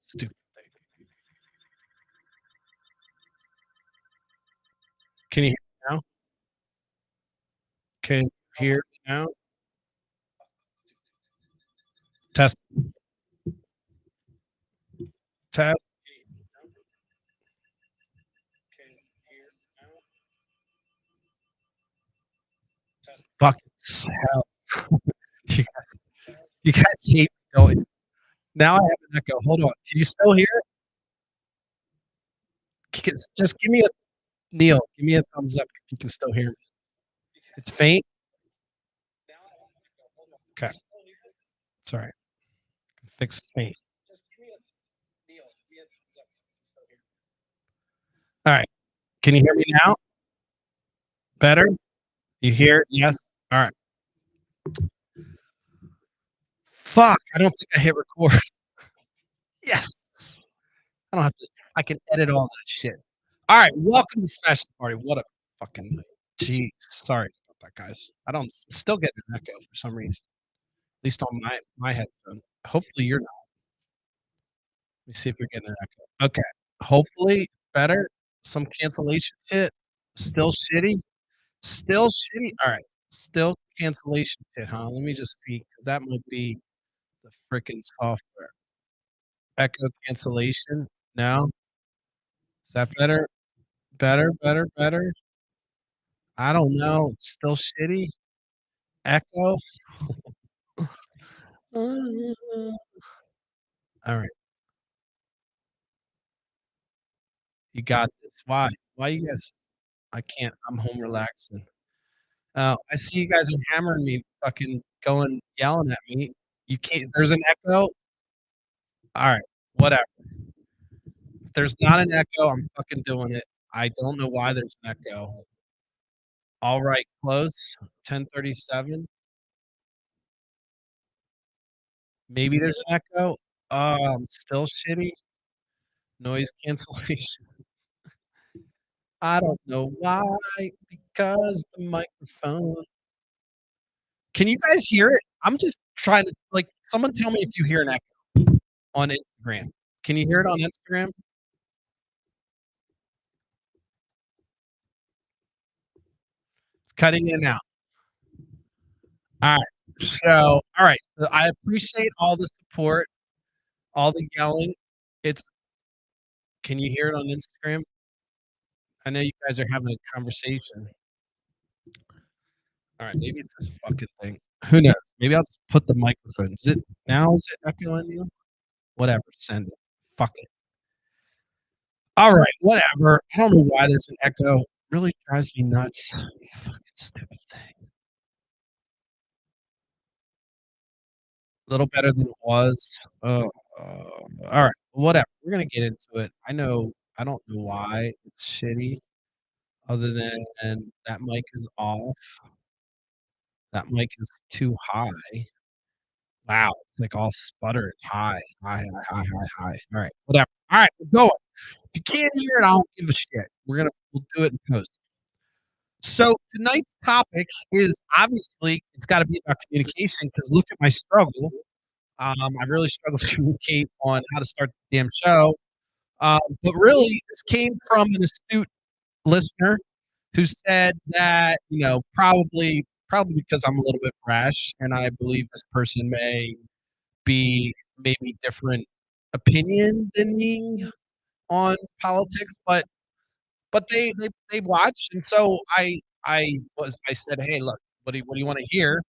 Stupid thing. Can you hear me now? Can you hear me now? Test, test. Can you hear me now? Fucking hell. You you guys hate me, don't you? Now I have an echo. Hold on. Can you still hear it? Just give me a Neil, give me a thumbs up if you can still hear me. It's faint? Okay. It's all right. Fix the faint. All right. Can you hear me now? Better? You hear it? Yes? All right. Fuck. I don't think I hit record. Yes. I don't have to. I can edit all that shit. All right. Welcome to Smash the Party. What a fucking night. Jeez. Sorry about that, guys. Still getting an echo for some reason. At least on my headphone. Hopefully you're not. Let me see if you're getting an echo. Okay. Hopefully better. Some cancellation shit. Still shitty. Still shitty. All right. Still cancellation shit, huh? Let me just see because that might be the freaking software. Echo cancellation. No. Is that better? Better, better, better. I don't know. It's still shitty. Echo. All right. You got this. Why? Why you guys? I can't. I'm home relaxing. I see you guys are hammering me, fucking going, yelling at me. You can't. There's an echo. All right. Whatever. If there's not an echo, I'm fucking doing it. I don't know why there's an echo. All right. Close. 10:37. Maybe there's an echo. Still shitty. Noise cancellation. I don't know why, because the microphone. Can you guys hear it? I'm just trying to like someone tell me if you hear an echo on Instagram. Can you hear it on Instagram? It's cutting in and out. All right. So, all right. So I appreciate all the support, all the yelling. It's Can you hear it on Instagram? I know you guys are having a conversation. All right, maybe it's this fucking thing. Who knows? Maybe I'll just put the microphone. Is it now? Is it echoing you? Whatever. Send it. Fuck it. All right, whatever. I don't know why there's an echo. Really drives me nuts. Fucking stupid thing. A little better than it was. All right, whatever. We're gonna get into it. I don't know why it's shitty, other than that mic is off. That mic is too high. Wow, it's like all sputtered. High, high, high, high, high, high. All right, whatever. All right, we're going. If you can't hear it, I don't give a shit. We'll do it in post. So tonight's topic is obviously it's got to be about communication because look at my struggle. I really struggle to communicate on how to start the damn show. But really, this came from an astute listener who said that probably because I'm a little bit brash, and I believe this person may be maybe different opinion than me on politics, but they watched, and so I said, "Hey, look, what do you wanna hear?"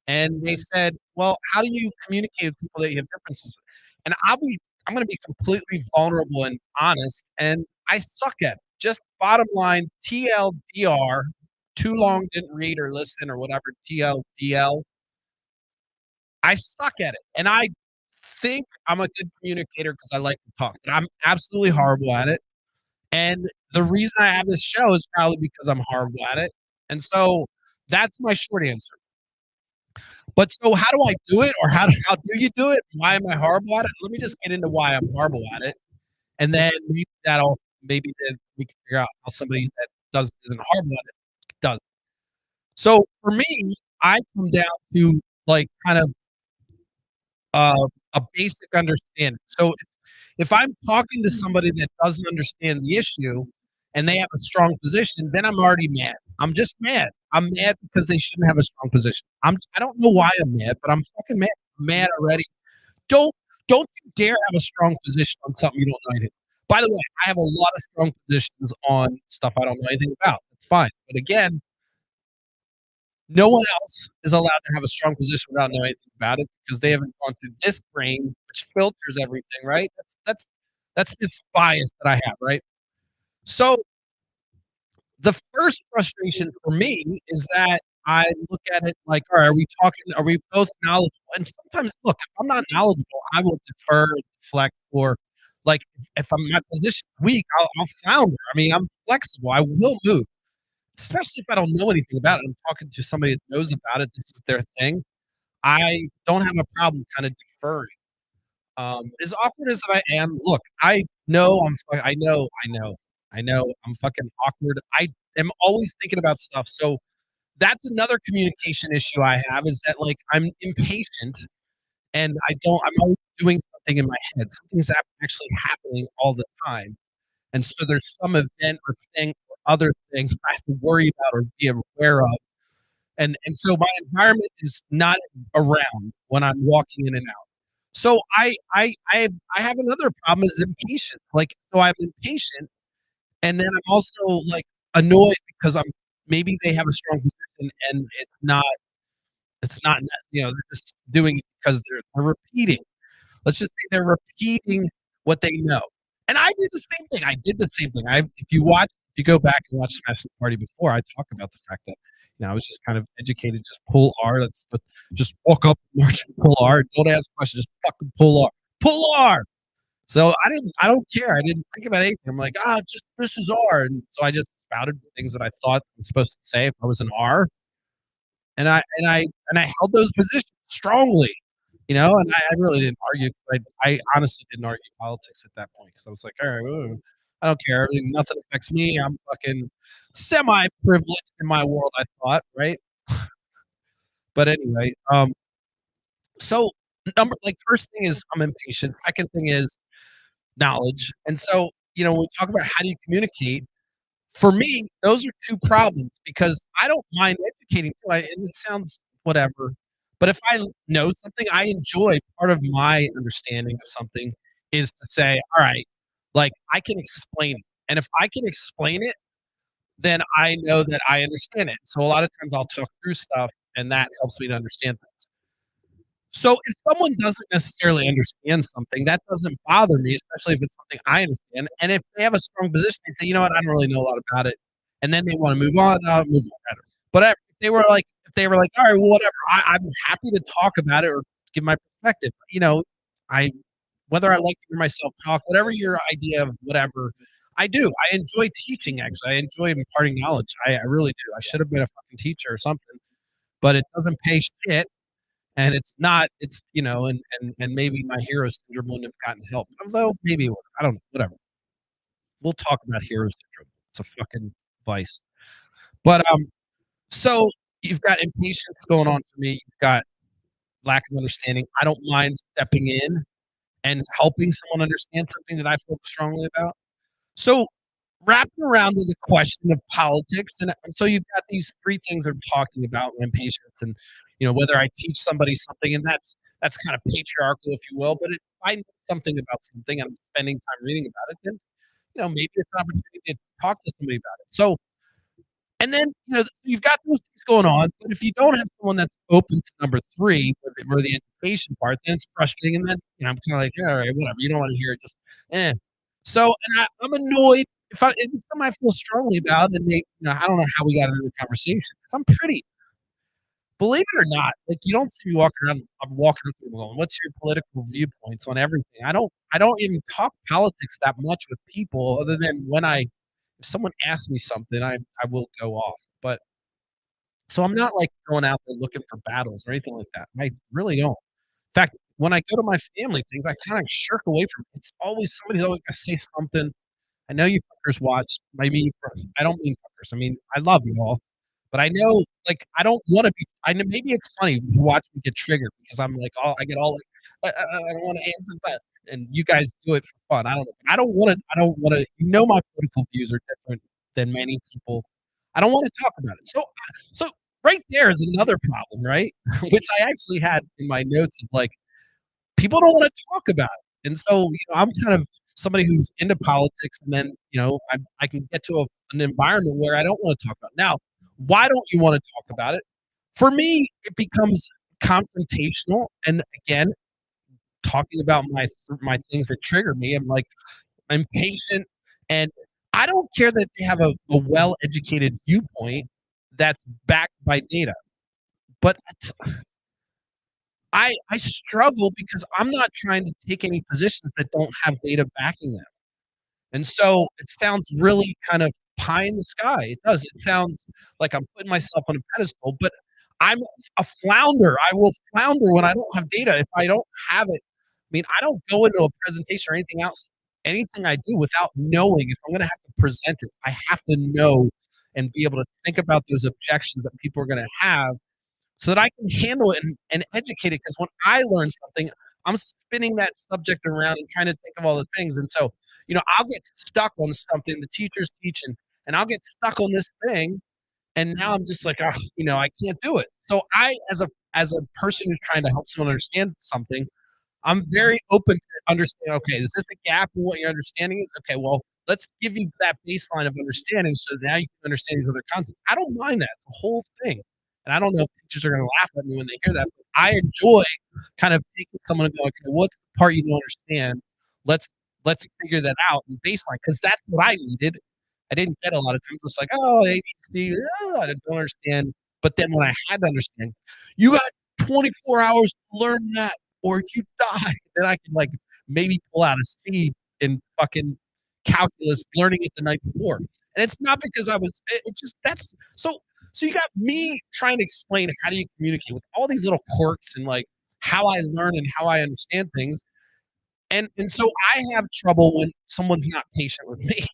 And they said, "Well, how do you communicate with people that you have differences with?" And I'm gonna be completely vulnerable and honest, and I suck at it. Just bottom line, TLDR, too long didn't read or listen or whatever, TLDL, I suck at it, and I think I'm a good communicator because I like to talk, but I'm absolutely horrible at it. And the reason I have this show is probably because I'm horrible at it. And so that's my short answer. But so how do I do it or how do you do it? Why am I horrible at it? Let me just get into why I'm horrible at it. And then maybe then we can figure out how somebody that isn't horrible at it does. So for me, I come down to like kind of uh, a basic understanding. So If I'm talking to somebody that doesn't understand the issue and they have a strong position, then I'm already mad. I'm just mad. I'm mad because they shouldn't have a strong position. I don't know why I'm mad, but I'm fucking mad. I'm mad already. Don't don't you dare have a strong position on something you don't know anything. By the way, I have a lot of strong positions on stuff I don't know anything about. That's fine. But again, no one else is allowed to have a strong position without knowing anything about it because they haven't gone through this brain, which filters everything, right? That's this bias that I have, right? So the first frustration for me is that I look at it like, all right, are we talking? Are we both knowledgeable? And sometimes, look, if I'm not knowledgeable, I will defer, deflect, or like if I'm my position weak, I'll flounder. I mean, I'm flexible. I will move, especially if I don't know anything about it. I'm talking to somebody that knows about it. This is their thing. I don't have a problem kind of deferring. As awkward as I am, look, I know I know I'm fucking awkward. I am always thinking about stuff. So that's another communication issue I have is that like I'm impatient and I'm always doing something in my head. Something's actually happening all the time. And so there's some event or thing or other thing I have to worry about or be aware of. And so my environment is not around when I'm walking in and out. So I have another problem is impatience. Like, so I'm impatient, and then I'm also, like, annoyed because maybe they have a strong position and it's not, they're just doing it because they're repeating. Let's just say they're repeating what they know. And I do the same thing. I did the same thing. If you go back and watch Smash the Party before, I talk about the fact that, I was just kind of educated, just pull R. Just walk up, march, and pull R. Don't ask questions, just fucking pull R. Pull R. So I don't care. I didn't think about anything. I'm like, just this is R. And so I just spouted the things that I thought I was supposed to say if I was an R. And I held those positions strongly, and I really didn't argue. I honestly didn't argue politics at that point because I was like, all right, I don't care. Nothing affects me. I'm fucking semi privileged in my world. I thought, right? But anyway, so first thing is I'm impatient. Second thing is knowledge. And so, when we talk about how do you communicate, for me, those are 2 problems because I don't mind educating people, and it sounds whatever, but if I know something, I enjoy part of my understanding of something is to say, "Alright, like, I can explain it," and if I can explain it, then I know that I understand it. So a lot of times I'll talk through stuff, and that helps me to understand things. So if someone doesn't necessarily understand something, that doesn't bother me, especially if it's something I understand. And if they have a strong position, they say, "You know what? I don't really know a lot about it," and then they wanna move on, I'll move on better. But if they were like, "All right, well, whatever. I'm happy to talk about it or give my perspective," I whether I like to hear myself talk, whatever your idea of whatever, I do. I enjoy teaching, actually. I enjoy imparting knowledge. I really do. I should have been a fucking teacher or something, but it doesn't pay shit and it's not it's and maybe my hero syndrome wouldn't have gotten help. Although maybe it would. I don't know, whatever. We'll talk about hero syndrome. It's a fucking vice. But so you've got impatience going on for me. You've got lack of understanding. I don't mind stepping in and helping someone understand something that I feel strongly about. So wrapping around to the question of politics, and so you've got these 3 things I'm talking about, impatience and, whether I teach somebody something, and that's kind of patriarchal, if you will, but if I know something about something, and I'm spending time reading about it, then, maybe it's an opportunity to talk to somebody about it. So and then, so you've got those things going on, but if you don't have someone that's open to number 3, where the education part, then it's frustrating, and then, I'm kinda like, "Yeah, all right, whatever, you don't wanna hear it, just eh." So, and I'm annoyed if it's something I feel strongly about and I don't know how we got into the conversation 'cause I'm pretty believe it or not, like, you don't see me walking around I'm walking up to people going, "What's your political viewpoints on everything?" I don't even talk politics that much with people other than when if someone asks me something, I will go off, but so I'm not, like, going out there looking for battles or anything like that. I really don't. In fact, when I go to my family things, I kinda shirk away from it. It's always somebody's always gonna say something. I know you fuckers watch. Maybe I don't mean fuckers. I mean, I love you all, but I know, like, I don't wanna be I know maybe it's funny to watch me get triggered because I'm like, I get all like, I don't wanna answer that. and you guys do it for fun. I don't know. I don't wanna my political views are different than many people. I don't wanna talk about it. So right there is another problem, right? Which I actually had in my notes of, like, people don't wanna talk about it. And so, I'm kind of somebody who's into politics, and then, I can get to an environment where I don't wanna talk about it. Now, why don't you wanna talk about it? For me, it becomes confrontational, and again, talking about my things that trigger me. I'm like, I'm patient, and I don't care that they have a well-educated viewpoint that's backed by data, but I struggle because I'm not trying to take any positions that don't have data backing them. And so it sounds really kind of pie in the sky. It does. It sounds like I'm putting myself on a pedestal, but I'm a flounder. I will flounder when I don't have data. If I don't have it, I mean, I don't go into a presentation or anything else, anything I do without knowing if I'm going to have to present it. I have to know and be able to think about those objections that people are going to have so that I can handle it and educate it. Because when I learn something, I'm spinning that subject around and trying to think of all the things. And so, I'll get stuck on something the teacher's teaching, and I'll get stuck on this thing. And now I'm just like, oh, I can't do it. So as a person who's trying to help someone understand something, I'm very open to understand, okay, is this a gap in what your understanding is? Okay, well, let's give you that baseline of understanding so now you can understand these other concepts. I don't mind that. It's a whole thing. And I don't know if teachers are gonna laugh at me when they hear that, but I enjoy kind of taking someone and going, "Okay, what's the part you don't understand? Let's let's figure that out in baseline," because that's what I needed. I didn't get a lot of times. It's like, "Oh, ADHD, I don't understand." But then when I had to understand, "You got 24 hours to learn that or you die." Then I can, like, maybe pull out a C in fucking calculus, learning it the night before. And it's not because it's just so you got me trying to explain how do you communicate with all these little quirks and, like, how I learn and how I understand things, and so I have trouble when someone's not patient with me.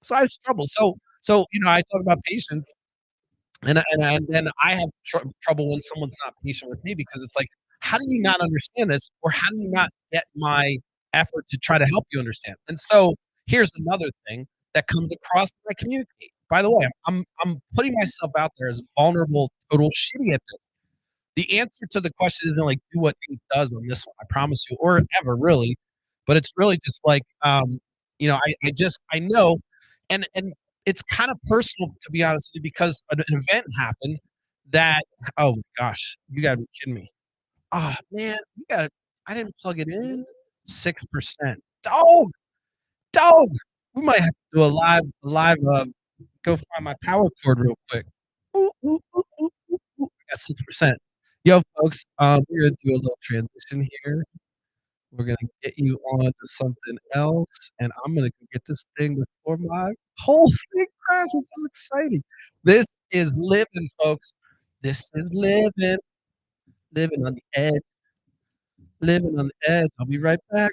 So I have trouble. I talk about patience, and then I have trouble when someone's not patient with me because it's like, how do you not understand this, or how do you not get my effort to try to help you understand? And so here's another thing that comes across when I communicate. By the way, I'm putting myself out there as vulnerable, total shitty at this. The answer to the question isn't like do what Nate does on this one, I promise you, or ever really, but it's really just like, I know, and it's kind of personal to be honest with you because an event happened that oh gosh, you gotta be kidding me. Ah man, I didn't plug it in. 6%. Dog. We might have to do go find my power cord real quick. Ooh, ooh, ooh, ooh, ooh, ooh. I got 6%. Yo, folks, we're gonna do a little transition here. We're gonna get you on to something else, and I'm gonna go get this thing before my whole thing crashes. This is exciting. This is living, folks. This is living on the edge, living on the edge. I'll be right back.